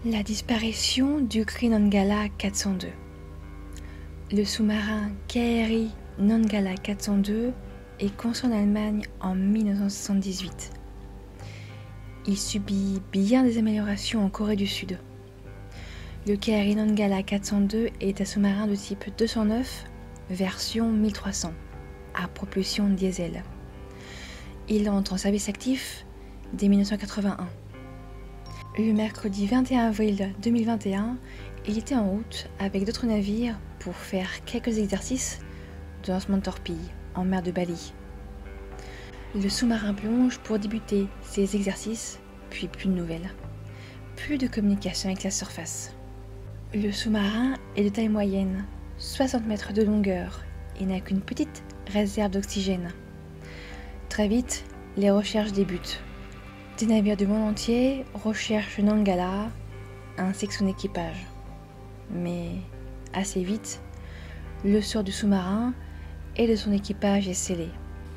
La disparition du Kri-Nangala 402. Le sous-marin KRI Nangala 402 est construit en Allemagne en 1978. Il subit bien des améliorations en Corée du Sud. Le KRI Nangala 402 est un sous-marin de type 209, version 1300, à propulsion diesel. Il entre en service actif dès 1981. Le mercredi 21 avril 2021, il était en route avec d'autres navires pour faire quelques exercices de lancement de torpilles en mer de Bali. Le sous-marin plonge pour débuter ses exercices, puis plus de nouvelles. Plus de communication avec la surface. Le sous-marin est de taille moyenne, 60 mètres de longueur, et n'a qu'une petite réserve d'oxygène. Très vite, les recherches débutent. Des navires du monde entier recherchent Nangala ainsi que son équipage. Mais assez vite, le sort du sous-marin et de son équipage est scellé.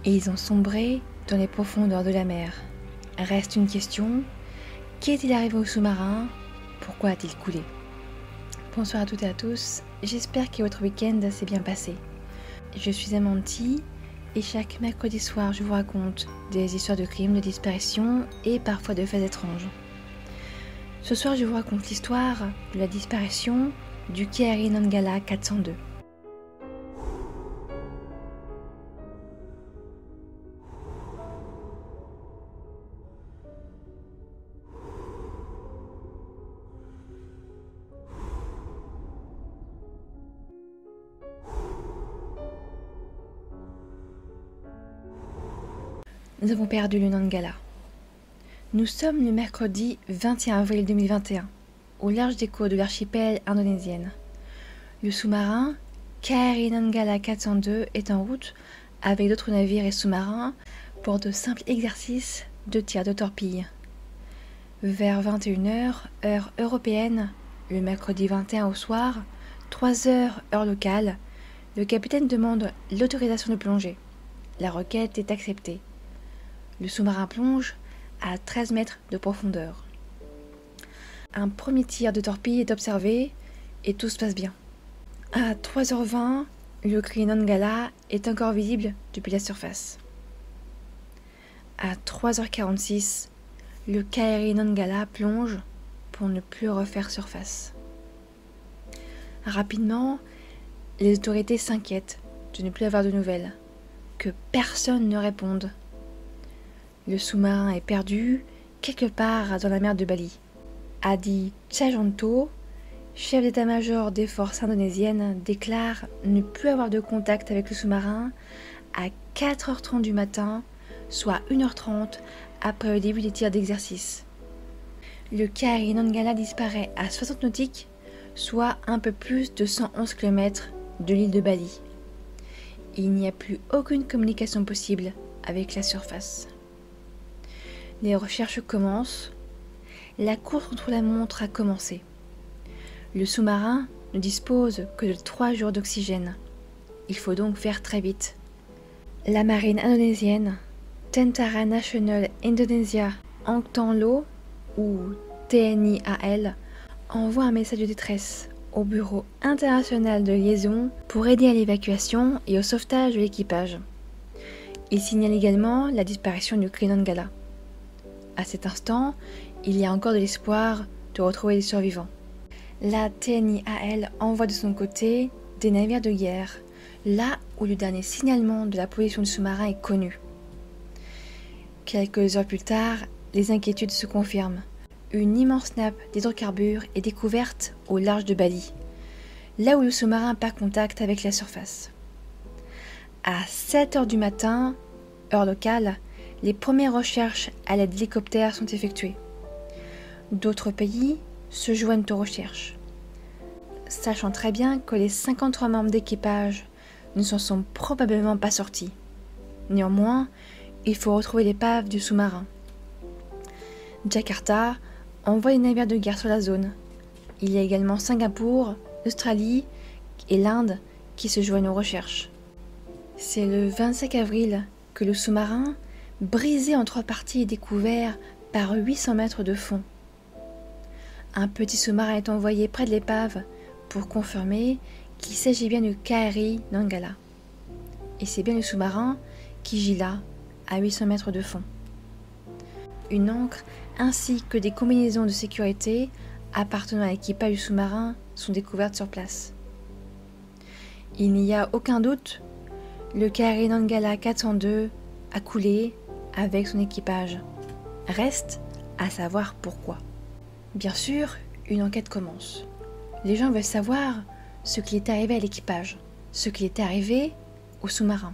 Et ils ont sombré dans les profondeurs de la mer. Reste une question, qu'est-il arrivé au sous-marin? Pourquoi a-t-il coulé? Bonsoir à toutes et à tous, j'espère que votre week-end s'est bien passé. Je suis Amanti. Et chaque mercredi soir, je vous raconte des histoires de crimes, de disparitions et parfois de faits étranges. Ce soir, je vous raconte l'histoire de la disparition du KRI Nangala 402. Nous avons perdu le Nangala. Nous sommes le mercredi 21 avril 2021, au large des côtes de l'archipel indonésienne. Le sous-marin KRI Nangala 402 est en route avec d'autres navires et sous-marins pour de simples exercices de tir de torpille. Vers 21h, heure européenne, le mercredi 21 au soir, 3h, heure locale, le capitaine demande l'autorisation de plonger. La requête est acceptée. Le sous-marin plonge à 13 mètres de profondeur. Un premier tir de torpille est observé et tout se passe bien. À 3h20, le KRI Nangala est encore visible depuis la surface. À 3h46, le KRI Nangala plonge pour ne plus refaire surface. Rapidement, les autorités s'inquiètent de ne plus avoir de nouvelles, que personne ne réponde. Le sous-marin est perdu quelque part dans la mer de Bali. Adi Tjajanto, chef d'état-major des forces indonésiennes, déclare ne plus avoir de contact avec le sous-marin à 4h30 du matin, soit 1h30 après le début des tirs d'exercice. Le KRI Nangala disparaît à 60 nautiques, soit un peu plus de 111 km de l'île de Bali. Il n'y a plus aucune communication possible avec la surface. Les recherches commencent. La course contre la montre a commencé. Le sous-marin ne dispose que de 3 jours d'oxygène. Il faut donc faire très vite. La marine indonésienne, Tentara Nasional Indonesia Angkatan Laut, ou TNIAL, envoie un message de détresse au Bureau international de liaison pour aider à l'évacuation et au sauvetage de l'équipage. Il signale également la disparition du KRI Nangala. À cet instant, il y a encore de l'espoir de retrouver les survivants. La TNIAL envoie de son côté des navires de guerre, là où le dernier signalement de la position du sous-marin est connu. Quelques heures plus tard, les inquiétudes se confirment. Une immense nappe d'hydrocarbures est découverte au large de Bali, là où le sous-marin perd contact avec la surface. À 7h du matin, heure locale, les premières recherches à l'aide d'hélicoptères sont effectuées. D'autres pays se joignent aux recherches, sachant très bien que les 53 membres d'équipage ne s'en sont probablement pas sortis. Néanmoins, il faut retrouver l'épave du sous-marin. Jakarta envoie des navires de guerre sur la zone. Il y a également Singapour, l'Australie et l'Inde qui se joignent aux recherches. C'est le 25 avril que le sous-marin, brisé en 3 parties, est découvert par 800 mètres de fond. Un petit sous-marin est envoyé près de l'épave pour confirmer qu'il s'agit bien du KRI Nongala. Et c'est bien le sous-marin qui gît là, à 800 mètres de fond. Une ancre ainsi que des combinaisons de sécurité appartenant à l'équipage du sous-marin sont découvertes sur place. Il n'y a aucun doute, le KRI Nongala 402 a coulé avec son équipage. Reste à savoir pourquoi. Bien sûr, une enquête commence. Les gens veulent savoir ce qui est arrivé à l'équipage, ce qui est arrivé au sous-marin.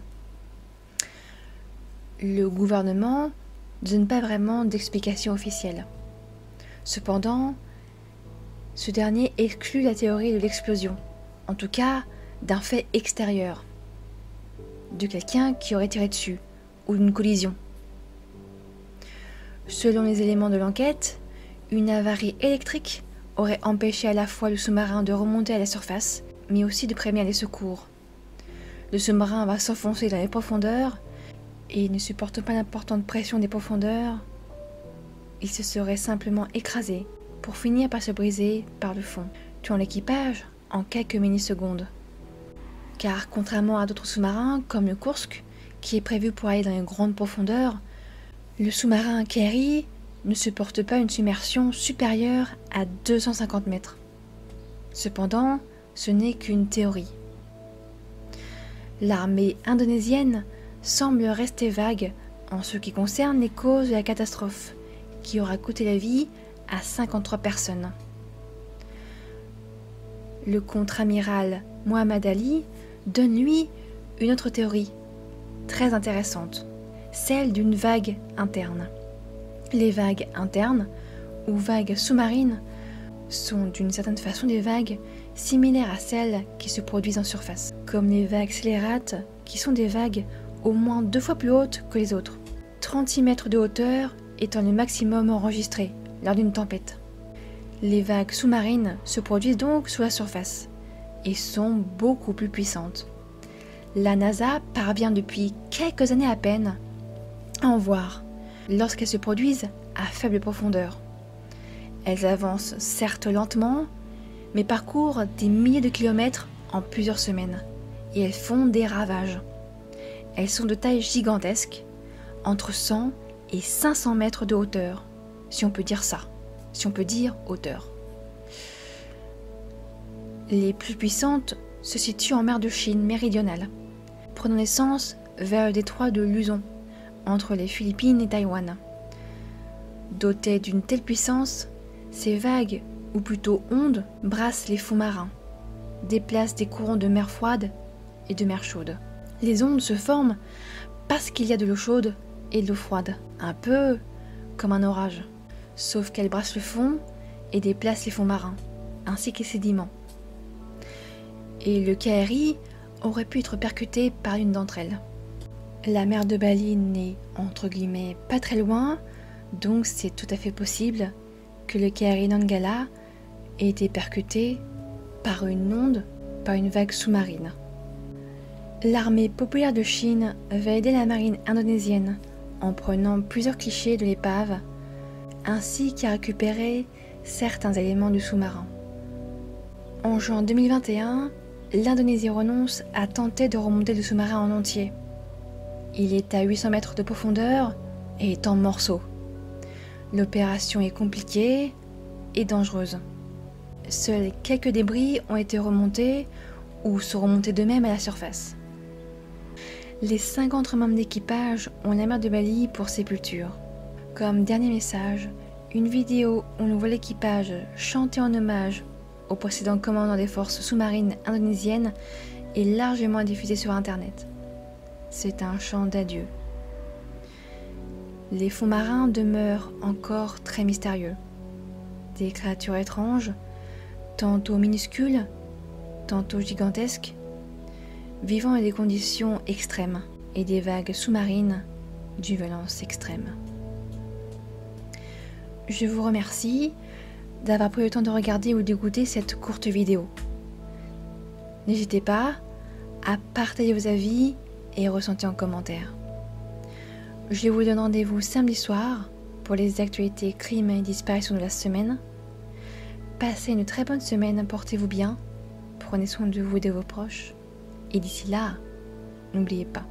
Le gouvernement ne donne pas vraiment d'explication officielle. Cependant, ce dernier exclut la théorie de l'explosion, en tout cas d'un fait extérieur, de quelqu'un qui aurait tiré dessus, ou d'une collision. Selon les éléments de l'enquête, une avarie électrique aurait empêché à la fois le sous-marin de remonter à la surface, mais aussi de prévenir les secours. Le sous-marin va s'enfoncer dans les profondeurs et ne supporte pas l'importante pression des profondeurs. Il se serait simplement écrasé pour finir par se briser par le fond, tuant l'équipage en quelques millisecondes. Car contrairement à d'autres sous-marins comme le Kursk, qui est prévu pour aller dans les grandes profondeurs, le sous-marin KRI ne supporte pas une submersion supérieure à 250 mètres. Cependant, ce n'est qu'une théorie. L'armée indonésienne semble rester vague en ce qui concerne les causes de la catastrophe, qui aura coûté la vie à 53 personnes. Le contre-amiral Mohamed Ali donne lui une autre théorie, très intéressante, celle d'une vague interne. Les vagues internes, ou vagues sous-marines, sont d'une certaine façon des vagues similaires à celles qui se produisent en surface, comme les vagues scélérates, qui sont des vagues au moins 2 fois plus hautes que les autres, 36 mètres de hauteur étant le maximum enregistré lors d'une tempête. Les vagues sous-marines se produisent donc sous la surface et sont beaucoup plus puissantes. La NASA parvient depuis quelques années à peine à en voir lorsqu'elles se produisent à faible profondeur. Elles avancent certes lentement, mais parcourent des milliers de kilomètres en plusieurs semaines et elles font des ravages. Elles sont de taille gigantesque, entre 100 et 500 mètres de hauteur, si on peut dire ça, si on peut dire hauteur. Les plus puissantes se situent en mer de Chine méridionale, prenant naissance vers le détroit de Luzon, entre les Philippines et Taïwan. Dotées d'une telle puissance, ces vagues, ou plutôt ondes, brassent les fonds marins, déplacent des courants de mer froide et de mer chaude. Les ondes se forment parce qu'il y a de l'eau chaude et de l'eau froide, un peu comme un orage, sauf qu'elles brassent le fond et déplacent les fonds marins, ainsi que les sédiments. Et le KRI aurait pu être percuté par une d'entre elles. La mer de Bali n'est, entre guillemets, pas très loin, donc c'est tout à fait possible que le KRI Nongala ait été percuté par une onde, par une vague sous-marine. L'armée populaire de Chine va aider la marine indonésienne en prenant plusieurs clichés de l'épave, ainsi qu'à récupérer certains éléments du sous-marin. En juin 2021, l'Indonésie renonce à tenter de remonter le sous-marin en entier. Il est à 800 mètres de profondeur et est en morceaux. L'opération est compliquée et dangereuse. Seuls quelques débris ont été remontés ou sont remontés d'eux-mêmes à la surface. Les 50 membres d'équipage ont la mer de Bali pour sépulture. Comme dernier message, une vidéo où on voit l'équipage chanter en hommage au précédent commandant des forces sous-marines indonésiennes est largement diffusée sur Internet. C'est un chant d'adieu. Les fonds marins demeurent encore très mystérieux. Des créatures étranges, tantôt minuscules, tantôt gigantesques, vivant dans des conditions extrêmes et des vagues sous-marines d'une violence extrême. Je vous remercie d'avoir pris le temps de regarder ou d'écouter cette courte vidéo. N'hésitez pas à partager vos avis et ressentis en commentaire. Je vous donne rendez-vous samedi soir pour les actualités crimes et disparitions de la semaine. Passez une très bonne semaine, portez-vous bien, prenez soin de vous et de vos proches. Et d'ici là, n'oubliez pas,